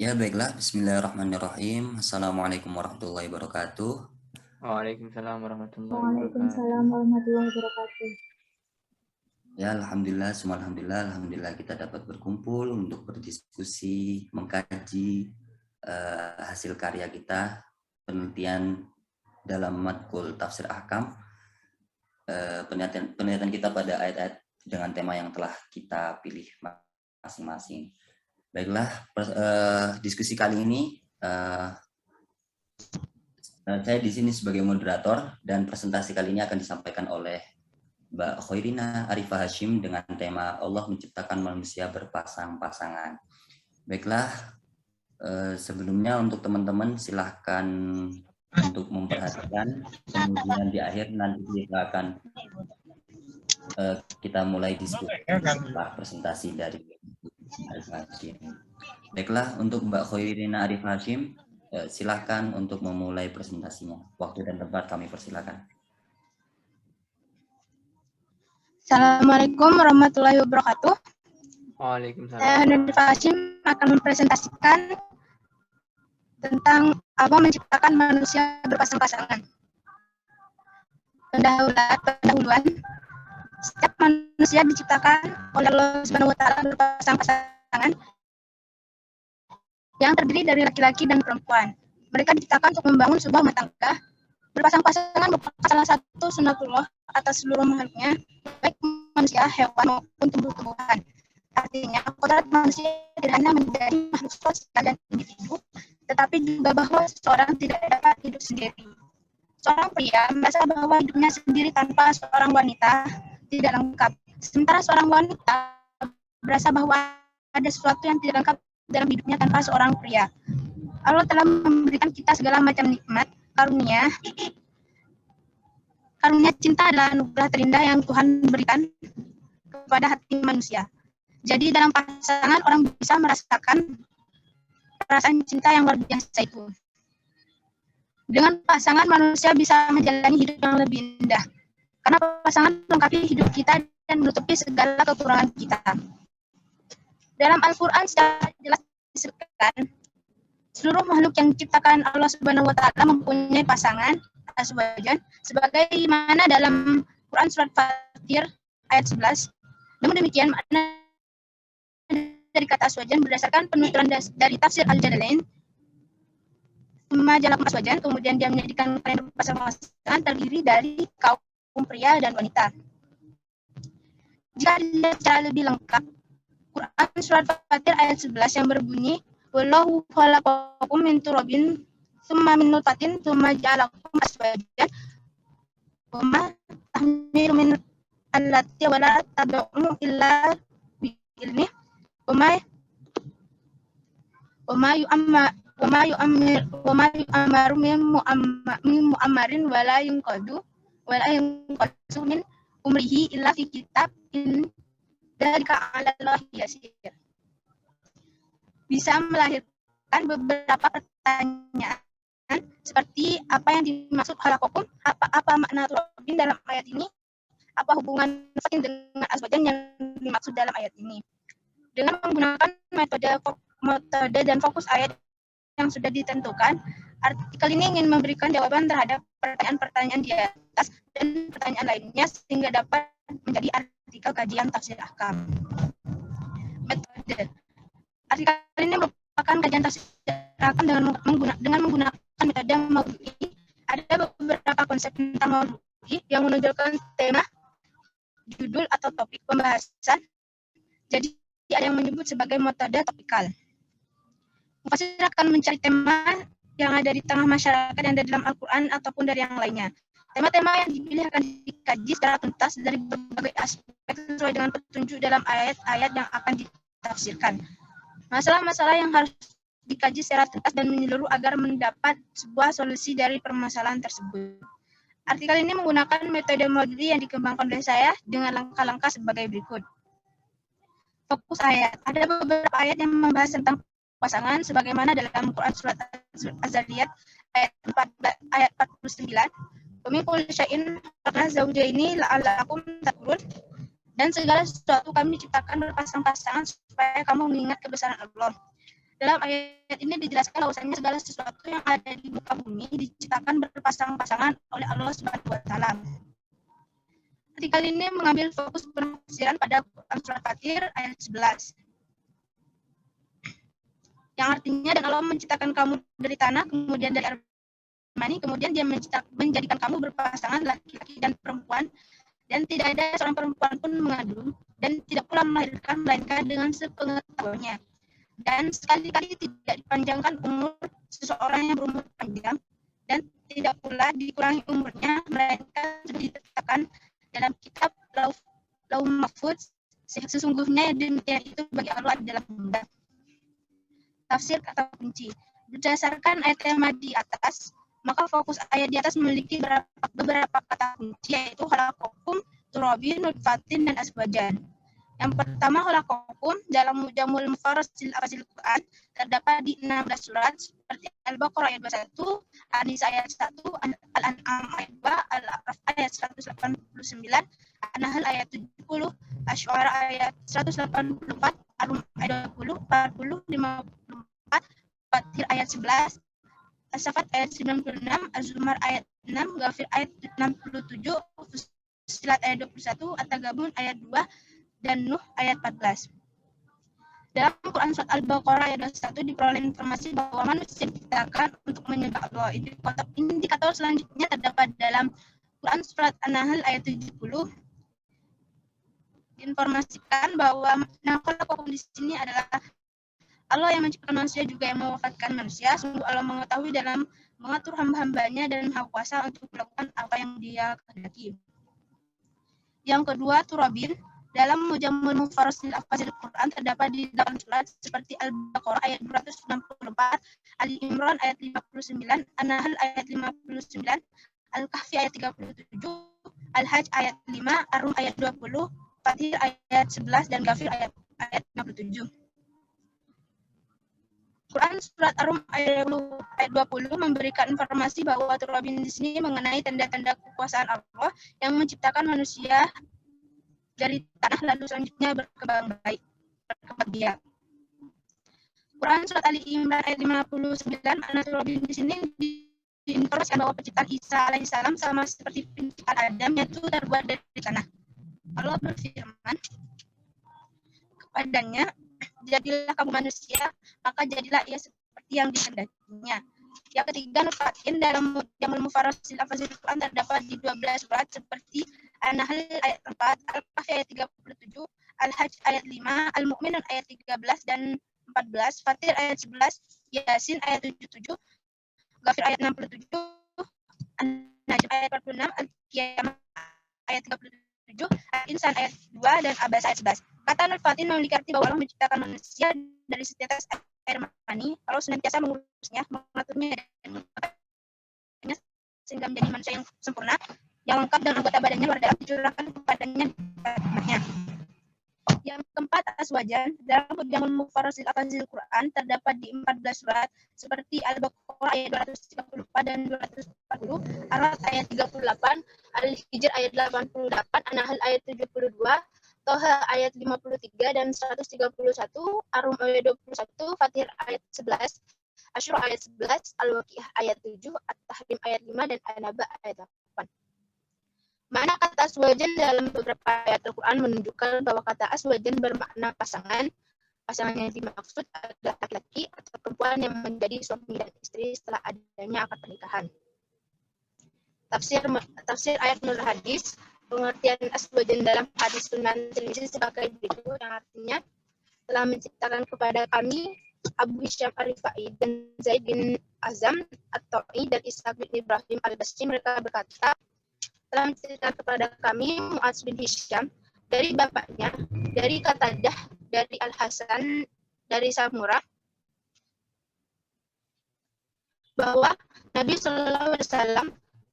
Ya, baiklah. Bismillahirrahmanirrahim. Assalamualaikum warahmatullahi wabarakatuh. Waalaikumsalam warahmatullahi Waalaikumsalam wabarakatuh. warahmatullahi wabarakatuh. Ya, alhamdulillah kita dapat berkumpul untuk berdiskusi, mengkaji hasil karya kita, penelitian dalam matkul tafsir ahkam, penelitian kita pada ayat-ayat dengan tema yang telah kita pilih masing-masing. Baiklah, diskusi kali ini saya di sini sebagai moderator dan presentasi kali ini akan disampaikan oleh Mbak Khairina Arifah Hashim dengan tema Allah menciptakan manusia berpasang-pasangan. Baiklah, sebelumnya untuk teman-teman silahkan untuk memperhatikan, kemudian di akhir nanti kita mulai diskusi presentasi dari Arifah Hashim. Baiklah, untuk Mbak Khairina Arifah Hashim, silahkan untuk memulai presentasinya. Waktu dan tempat kami persilakan. Assalamualaikum warahmatullahi wabarakatuh. Waalaikumsalam. Saya Arifah Hashim akan mempresentasikan tentang Allah menciptakan manusia berpasang-pasangan. Pendahuluan, setiap manusia diciptakan oleh Allah Subhanahu wa Ta'ala berpasang-pasangan yang terdiri dari laki-laki dan perempuan. Mereka diciptakan untuk membangun sebuah rumah tangga. Berpasang-pasangan merupakan salah satu sunatullah atas seluruh makhluknya, baik manusia, hewan, maupun tumbuh-tumbuhan. Artinya, kodrat manusia tidak hanya menjadi makhluk sosial dan individu, tetapi juga bahwa seseorang tidak dapat hidup sendiri. Seorang pria merasa bahwa hidupnya sendiri tanpa seorang wanita tidak lengkap. Sementara seorang wanita merasa bahwa ada sesuatu yang tidak lengkap dalam hidupnya tanpa seorang pria. Allah telah memberikan kita segala macam nikmat, karunia cinta adalah anugerah terindah yang Tuhan berikan kepada hati manusia. Jadi dalam pasangan orang bisa merasakan perasaan cinta yang luar biasa itu. Dengan pasangan manusia bisa menjalani hidup yang lebih indah. Karena pasangan melengkapi hidup kita dan menutupi segala kekurangan kita. Dalam Al-Quran secara jelas disebutkan seluruh makhluk yang diciptakan Allah Subhanahu wa Ta'ala mempunyai pasangan azwajan sebagaimana dalam Quran surat Fatir ayat 11. Namun demikian makna dari kata azwajan berdasarkan penuturan dari tafsir Al-Jalalain. Jalakum azwajan, kemudian dia menjadikan kalian berpasang-pasangan terdiri dari kaum pria dan wanita. Jika dilihat secara lebih lengkap, Quran surat Fatir ayat 11 yang berbunyi wallahu khalaqakum min turabin tsumma min nutfatin tsumma ja'alakum azwajan wa ma tahmilu min allati wa la tad'u illa bi ilmi wa ma yu'ammaru min mu'ammarin wa la yunqadu min umrihi illa fi kitab in dzalika 'ala Allahi yasir. Bisa melahirkan beberapa pertanyaan seperti apa yang dimaksud halakokum, apa makna turabin dalam ayat ini, apa hubungan fatin dengan azwajan yang dimaksud dalam ayat ini. Dengan menggunakan metode dan fokus ayat yang sudah ditentukan, artikel ini ingin memberikan jawaban terhadap pertanyaan-pertanyaan di atas dan pertanyaan lainnya sehingga dapat menjadi artikel kajian tafsir ahkam. Metode artikel ini merupakan kajian tafsir ahkam dengan menggunakan metode maudhu'i. Ada beberapa konsep tentang maudhu'i yang menonjolkan tema, judul atau topik pembahasan. Jadi ada yang menyebut sebagai metode topikal. Mufasir akan mencari tema yang ada di tengah masyarakat yang ada dalam Al-Quran ataupun dari yang lainnya. Tema-tema yang dipilih akan dikaji secara tuntas dari berbagai aspek sesuai dengan petunjuk dalam ayat-ayat yang akan ditafsirkan. Masalah-masalah yang harus dikaji secara tuntas dan menyeluruh agar mendapat sebuah solusi dari permasalahan tersebut. Artikel ini menggunakan metode maudhu'i yang dikembangkan oleh saya dengan langkah-langkah sebagai berikut. Fokus ayat. Ada beberapa ayat yang membahas tentang pasangan sebagaimana dalam Quran surat Az-Zariyat ayat 49. Wa min kulli syai'in khalaqna zawjaini la'allakum taqilun. Dan segala sesuatu kami diciptakan berpasang-pasangan supaya kamu mengingat kebesaran Allah. Dalam ayat ini dijelaskan bahwasanya segala sesuatu yang ada di muka bumi diciptakan berpasang-pasangan oleh Allah Subhanahu wa taala. Artikel ini mengambil fokus penafsiran pada Quran Surat Fatir ayat 11. Yang artinya, dan Allah menciptakan kamu dari tanah, kemudian dari air mani, kemudian dia menjadikan kamu berpasangan laki-laki dan perempuan, dan tidak ada seorang perempuan pun mengandung, dan tidak pula melahirkan melainkan dengan sepengetahuannya. Dan sekali-kali tidak dipanjangkan umur seseorang yang berumur panjang, dan tidak pula dikurangi umurnya, melainkan sudah ditetapkan dalam kitab Lauh Mahfuz. Sesungguhnya demikian itu bagi Allah adalah mudah. Tafsir kata kunci. Berdasarkan ayat tema di atas, maka fokus ayat di atas memiliki beberapa kata kunci, yaitu khalaqakum, turabin, nutfatin, dan aswajan. Yang pertama, khalaqakum dalam Mujamul Mufarrasil Al-Fazil Quran terdapat di 16 surat seperti Al-Baqarah ayat 21, An-Nisa ayat 1, Al-An'am ayat 2, Al-A'raf ayat 189, An-Nahl ayat 70, Asy-Syu'ara ayat 184, Ar-Rum ayat 20, 40, 54, Fatir ayat 11, As-Saffat ayat 96, Az-Zumar ayat 6, Ghafir ayat 67, Fussilat ayat 21, At-Tagabun ayat 2, dan Nuh ayat 14. Dalam Quran Surat Al-Baqarah ayat 21 diperoleh informasi bahwa manusia diciptakan untuk menyembah Allah. Indikator selanjutnya terdapat dalam Quran Surat An-Nahl ayat 70. Diinformasikan bahwa khalaqakum di sini adalah Allah yang menciptakan manusia juga yang mewafatkan manusia. Sungguh Allah mengetahui dalam mengatur hamba-hambanya dan Maha Kuasa untuk melakukan apa yang Dia kehendaki. Yang kedua, turabin. Dalam Mujamul Mufarrasil Al-Fazil Quran terdapat di 8 surat seperti Al-Baqarah ayat 264, Ali Imran ayat 59, An-Nahl ayat 59, Al-Kahfi ayat 37, Al-Hajj ayat 5, Ar-Rum ayat 20, Fatir ayat 11, dan Ghafir ayat 57. Quran Surat Ar-Rum ayat 20 memberikan informasi bahwa turabin di sini mengenai tanda-tanda kekuasaan Allah yang menciptakan manusia dari tanah lalu selanjutnya berkembang biak. Quran Surat Ali Imran ayat 59, makna turabin di sini diinformasikan bahwa penciptaan Isa alaihissalam sama seperti penciptaan Adam, yaitu terbuat dari tanah. Allah berfirman kepadanya, jadilah kamu manusia, maka jadilah ia seperti yang dikehendakinya. Yang ketiga, nutfatin. Dalam Mujamul Mufarrasil Al-Fazil Quran terdapat di 12 surat seperti An-Nahl ayat 4, Al-Kahfi ayat 37, Al-Hajj ayat 5, Al-Mu'minun ayat 13 dan 14, Fatir ayat 11, Yasin ayat 77, Ghafir ayat 67, An-Najm ayat 46, Al-Qiyamah ayat 37, Al-Insan ayat 2, dan Abasa ayat 11. Kata nutfatin memiliki arti bahwa Allah menciptakan manusia dari setetes air mani, lalu senantiasa mengurusnya, mengaturnya, dan mengatakannya sehingga menjadi manusia yang sempurna, yang lengkap dan anggota badannya luar dalam dicurahkan kepadanya rahmatnya. Yang keempat, aswajan. Dalam Mujamul Mufarrasil Al-Fazil Quran terdapat di 14 surat seperti Al-Baqarah ayat 234 dan 240, Ar-Ra'd ayat 38, Al-Hijr ayat 88, An-Nahl ayat 72, Toha ayat 53 dan 131, Ar-Rum ayat 21, Fatir ayat 11, Asy-Syu'ara ayat 11, Al-Waqiah ayat 7, At-Tahrim ayat 5, dan An-Naba ayat 8. Makna kata aswajan dalam beberapa ayat Al-Quran menunjukkan bahwa kata aswajan bermakna pasangan. Pasangan yang dimaksud adalah laki-laki atau perempuan yang menjadi suami dan istri setelah adanya akad pernikahan. Tafsir ayat menurut hadis, pengertian aswajan dalam hadis Sunan Tirmizi sebagai berikut, yang artinya telah menciptakan kepada kami Abu Hisyam Ar-Rifai dan Zaid bin Azam At-Ta'i dan Ishaq bin Ibrahim Al-Basri. Mereka berkata, telah menceritakan kepada kami Mu'adz bin Hisyam dari bapaknya, dari Qatadah, dari Al-Hasan, dari Samurah, bahwa Nabi SAW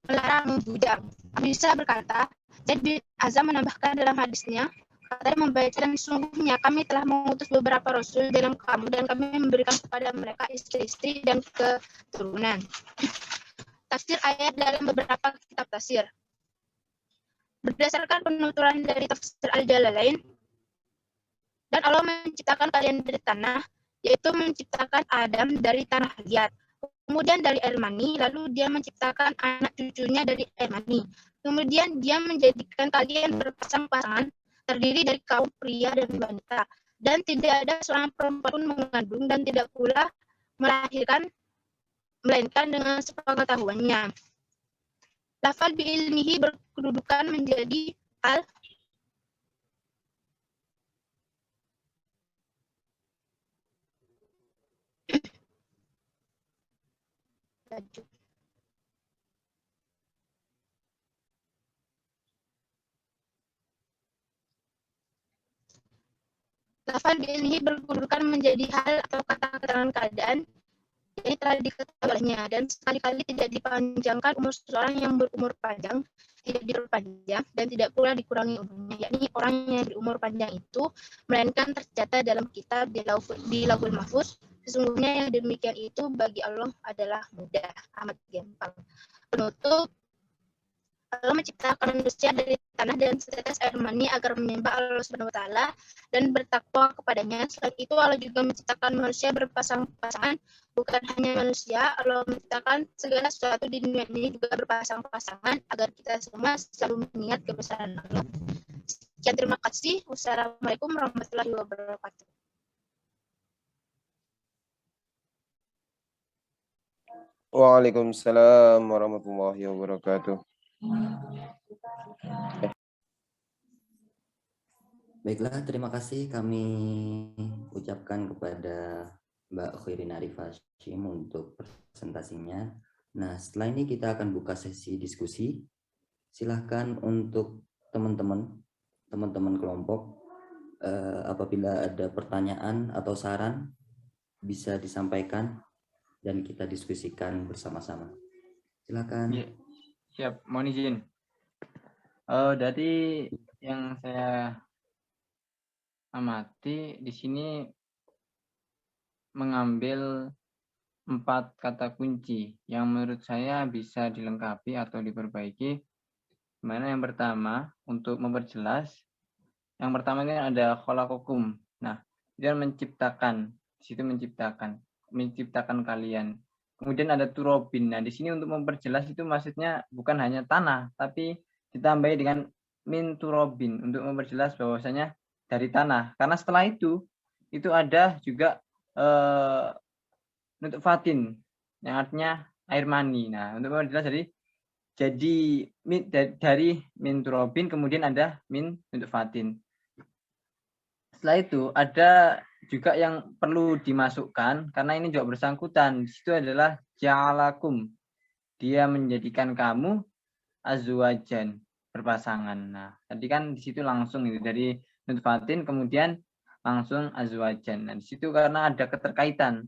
melarang membujang. Abu Isa berkata, Zaid bin Azam menambahkan dalam hadisnya, katanya membaca, dan sesungguhnya kami telah mengutus beberapa rasul dalam kamu, dan kami memberikan kepada mereka istri-istri dan keturunan. Tafsir ayat dalam beberapa kitab tafsir. Berdasarkan penuturan dari tafsir Al-Jalalain, dan Allah menciptakan kalian dari tanah, yaitu menciptakan Adam dari tanah liat, kemudian dari air mani, lalu dia menciptakan anak cucunya dari air mani. Kemudian dia menjadikan kalian berpasang-pasangan terdiri dari kaum pria dan wanita, dan tidak ada seorang perempuan pun mengandung dan tidak pula melahirkan melainkan dengan sepengetahuannya. Lafal bi'ilmihi berkedudukan menjadi hal Lafal bi'ilmihi berkedudukan menjadi hal atau kata keterangan keadaan yang telah diketahui olehnya, dan sekali-kali tidak dipanjangkan umur seseorang yang berumur panjang, tidak diperpanjang, dan tidak pula dikurangi umurnya, yakni orang yang berumur panjang itu melainkan tercatat dalam kitab di Lauhul Mahfuz. Sesungguhnya yang demikian itu bagi Allah adalah mudah, amat gampang. Penutup, Allah menciptakan manusia dari tanah dan setetes air mani agar menyembah Allah Subhanahu wa taala dan bertakwa kepadanya. Selain itu Allah juga menciptakan manusia berpasang-pasangan. Bukan hanya manusia, Allah menciptakan segala sesuatu di dunia ini juga berpasang-pasangan agar kita semua selalu mengingat kebesaran Allah. Sekian, terima kasih. Wassalamualaikum warahmatullahi wabarakatuh. Waalaikumsalam warahmatullahi wabarakatuh. Baiklah, terima kasih kami ucapkan kepada Mbak Khairina Arifah Hashim untuk presentasinya. Nah, setelah ini kita akan buka sesi diskusi. Silahkan untuk teman-teman kelompok, apabila ada pertanyaan atau saran, bisa disampaikan dan kita diskusikan bersama-sama. Silakan. Ya, siap, mohon izin. Dari yang saya amati di sini mengambil 4 kata kunci yang menurut saya bisa dilengkapi atau diperbaiki. Mana yang pertama untuk memperjelas, yang pertama ini ada khalaqakum. Nah, dia menciptakan, di situ menciptakan kalian. Kemudian ada turobin. Nah, di sini untuk memperjelas itu maksudnya bukan hanya tanah, tapi ditambahi dengan min turobin untuk memperjelas bahwasanya dari tanah. Karena setelah itu ada juga nutfatin yang artinya air mani. Nah, untuk memperjelas jadi dari min turobin kemudian ada min nutfatin. Setelah itu ada juga yang perlu dimasukkan karena ini juga bersangkutan. Di situ adalah ja'alakum. Dia menjadikan kamu azwajan, berpasangan. Nah, tadi kan di situ langsung itu dari nutfatin kemudian langsung azwajan. Nah, di situ karena ada keterkaitan.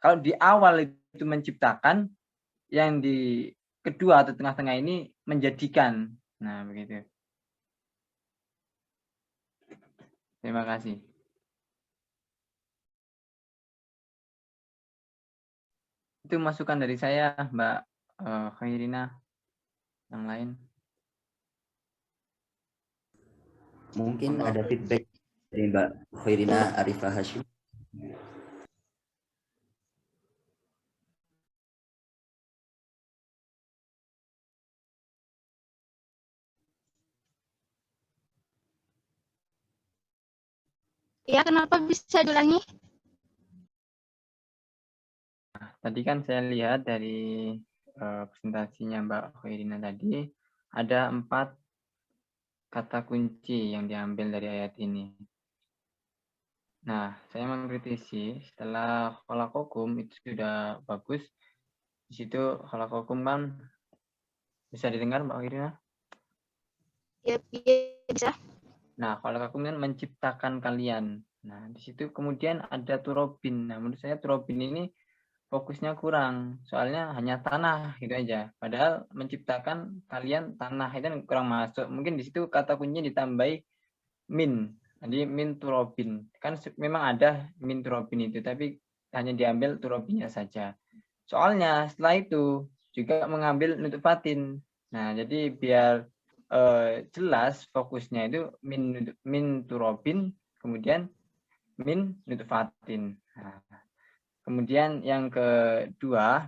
Kalau di awal itu menciptakan, yang di kedua atau tengah-tengah ini menjadikan. Nah, begitu. Terima kasih. Itu masukan dari saya, Mbak Khairina. Yang lain? Mungkin ada feedback dari Mbak Khairina Arifah Hashim. Ya, kenapa bisa diulangi? Tadi kan saya lihat dari presentasinya Mbak Khairina tadi, ada 4 kata kunci yang diambil dari ayat ini. Nah, saya mengkritisi setelah khalaqakum itu sudah bagus. Di situ khalaqakum kan bisa didengar Mbak Khairina? Ya, bisa. Nah, khalaqakum kan menciptakan kalian. Nah, di situ kemudian ada turobin. Nah, menurut saya turobin ini fokusnya kurang, soalnya hanya tanah gitu aja. Padahal menciptakan kalian tanah itu kurang masuk. Mungkin di situ kata kuncinya ditambahi min. Jadi min turobin. Kan memang ada min turobin itu, tapi hanya diambil turobinnya saja. Soalnya setelah itu juga mengambil nutfatin. Nah, jadi biar jelas fokusnya itu min turobin, kemudian min nutfatin. Nah, kemudian yang kedua,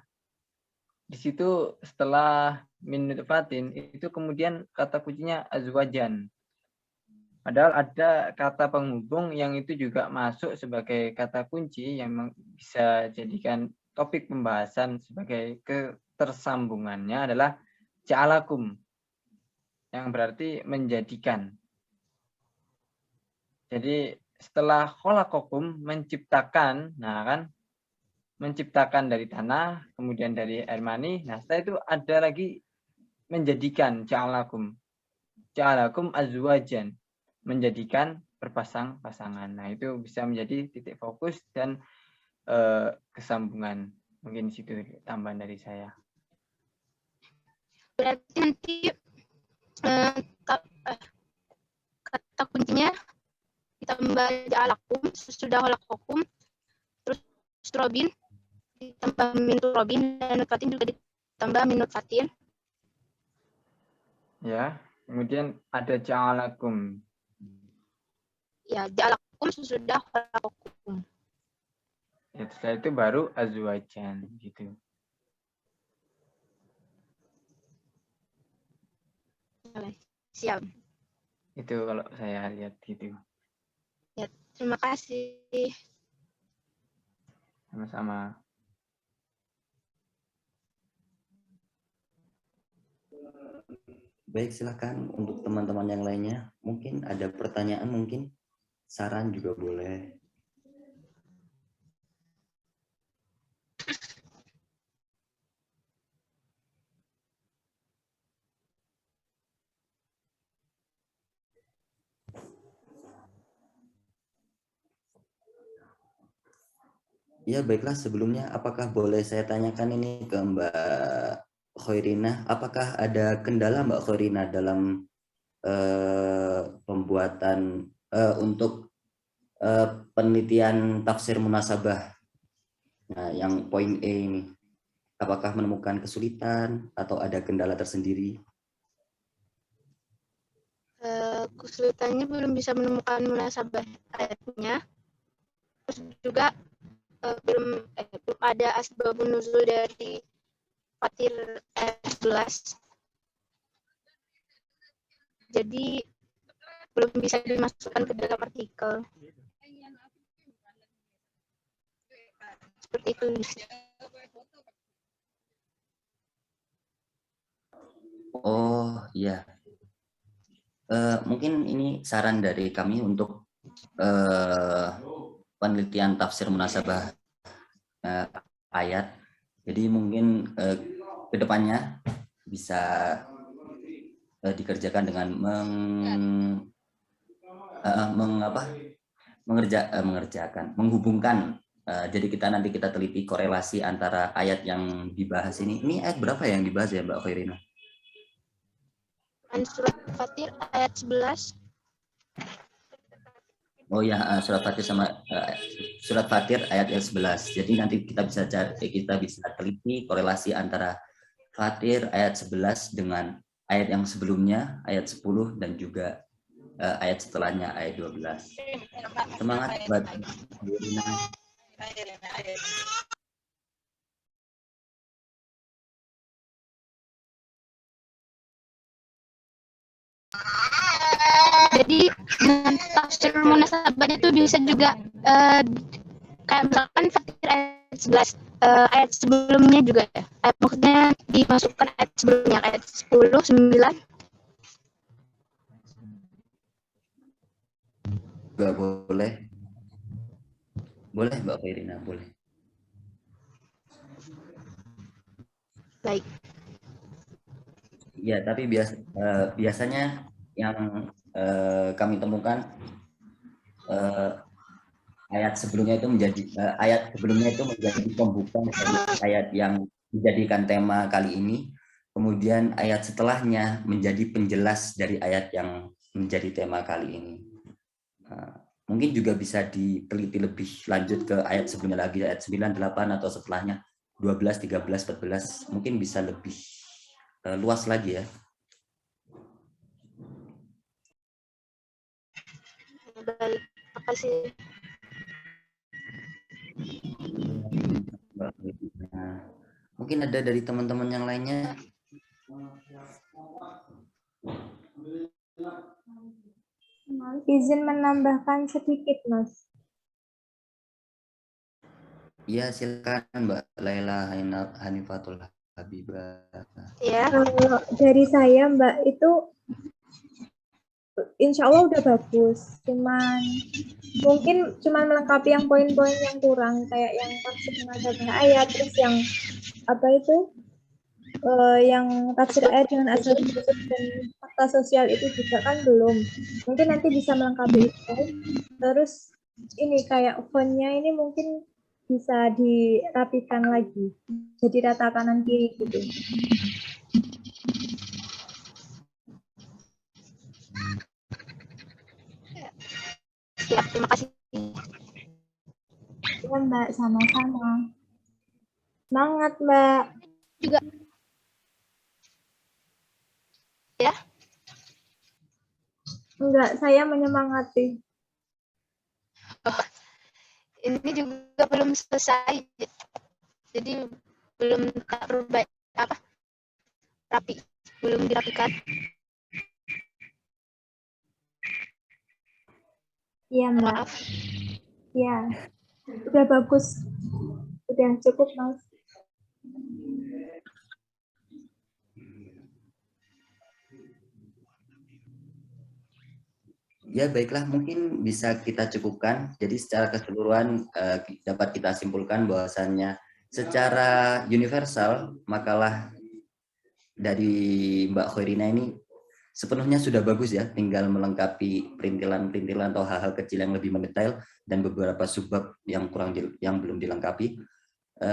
di situ setelah min nutfatin itu kemudian kata kuncinya azwajan. Padahal ada kata penghubung yang itu juga masuk sebagai kata kunci yang bisa jadikan topik pembahasan sebagai ketersambungannya adalah ja'alakum, yang berarti menjadikan. Jadi setelah khalaqakum, menciptakan, nah kan, menciptakan dari tanah, kemudian dari air mani, nah setelah itu ada lagi menjadikan, ja'alakum. Ja'alakum azwajan, menjadikan berpasang-pasangan. Nah, itu bisa menjadi titik fokus dan kesambungan. Mungkin di situ tambahan dari saya. Berarti nanti kata kuncinya ditambah ja'alakum, sesudah khalaqakum, terus turobin, ditambah min turobin, dan nutfatin juga ditambah min nutfatin. Ya, kemudian ada ja'alakum. Ya, ja'alakum sesudah khalaqakum. Ya, setelah itu baru azwajan gitu. Siap. Itu kalau saya lihat gitu. Ya, terima kasih. Sama-sama. Baik, silakan untuk teman-teman yang lainnya. Mungkin ada pertanyaan, mungkin saran juga boleh. Ya, baiklah, sebelumnya apakah boleh saya tanyakan ini ke Mbak Khairina, apakah ada kendala Mbak Khairina dalam pembuatan untuk penelitian tafsir munasabah, nah, yang poin E ini, apakah menemukan kesulitan atau ada kendala tersendiri? Kesulitannya belum bisa menemukan munasabah ayatnya, terus juga belum ada asbabun nuzul dari Fatir 11. Jadi belum bisa dimasukkan ke dalam artikel. Seperti itu. Oh iya, mungkin ini saran dari kami untuk penelitian tafsir munasabah ayat. Jadi mungkin kedepannya bisa dikerjakan dengan menghubungkan. Jadi nanti kita teliti korelasi antara ayat yang dibahas ini. Ini ayat berapa yang dibahas ya Mbak Khairina? Surat Fatir ayat 11. Oh ya, surat Fatir sama surat Fatir ayat 11. Jadi nanti kita bisa teliti korelasi antara Fatir ayat 11 dengan ayat yang sebelumnya, ayat 10 dan juga ayat setelahnya, ayat 12. Semangat buat Irina. Jadi dengan tafsir munasabahnya itu bisa juga kayak misalkan Fatir ayat 11, ayat sebelumnya juga ya. Maksudnya dimasukkan ayat sebelumnya, ayat 10, 9. Gak boleh. Boleh Mbak Irina, boleh. Baik. Ya, tapi biasanya yang kami temukan ayat sebelumnya itu menjadi pembuka dari ayat yang dijadikan tema kali ini. Kemudian ayat setelahnya menjadi penjelas dari ayat yang menjadi tema kali ini. Mungkin juga bisa diteliti lebih lanjut ke ayat sebelumnya lagi, ayat 9, 8 atau setelahnya 12, 13, 14. Mungkin bisa lebih luas lagi ya. Baik, makasih. Mbak Khoirina. Mungkin ada dari teman-teman yang lainnya. Izin menambahkan sedikit, Mas. Iya, silakan Mbak Laila Hanifatul Habibah. Ya, Kalau dari saya, Mbak, itu insya Allah udah bagus. Mungkin cuman melengkapi yang poin-poin yang kurang, kayak yang tafsir munasabaah ayat, terus yang apa itu, yang tafsir ayat dengan asal dan fakta sosial itu juga kan belum. Mungkin nanti bisa melengkapi itu. Terus ini kayak fontnya ini mungkin bisa dirapikan lagi, jadi rata kanan kiri gitu. siap. Terima kasih. Ya Mbak, sama-sama. Semangat Mbak. Juga. Ya, Enggak, saya menyemangati. ini juga belum selesai. Jadi belum rapi, belum dirapikan. Iya Mbak. Maaf. Ya, udah bagus. Udah cukup Mas. Ya baiklah, mungkin bisa kita cukupkan. Jadi secara keseluruhan dapat kita simpulkan bahwasannya secara universal makalah dari Mbak Khoirina ini sepenuhnya sudah bagus ya, tinggal melengkapi perintilan-perintilan atau hal-hal kecil yang lebih mendetail dan beberapa subbab yang yang belum dilengkapi.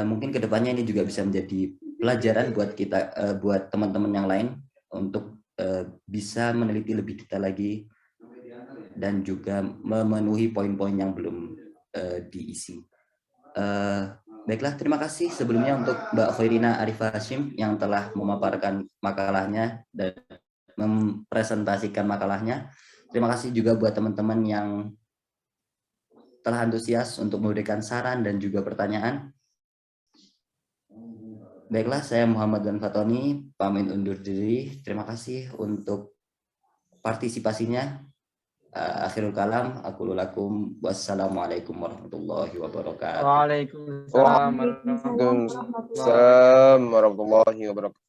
Mungkin kedepannya ini juga bisa menjadi pelajaran buat kita, buat teman-teman yang lain untuk bisa meneliti lebih detail lagi dan juga memenuhi poin-poin yang belum diisi. Baiklah, terima kasih sebelumnya untuk Mbak Khoirina Arifah Hashim yang telah memaparkan makalahnya dan mempresentasikan makalahnya. Terima kasih juga buat teman-teman yang telah antusias untuk memberikan saran dan juga pertanyaan. Baiklah, saya Muhammad Dan Fatoni, pamit undur diri. Terima kasih untuk partisipasinya. Akhirul kalam, aku lakum. Wassalamualaikum warahmatullahi wabarakatuh. Waalaikumsalam Waalaikumsalam warahmatullahi Waalaikumsalam warahmatullahi wabarakatuh.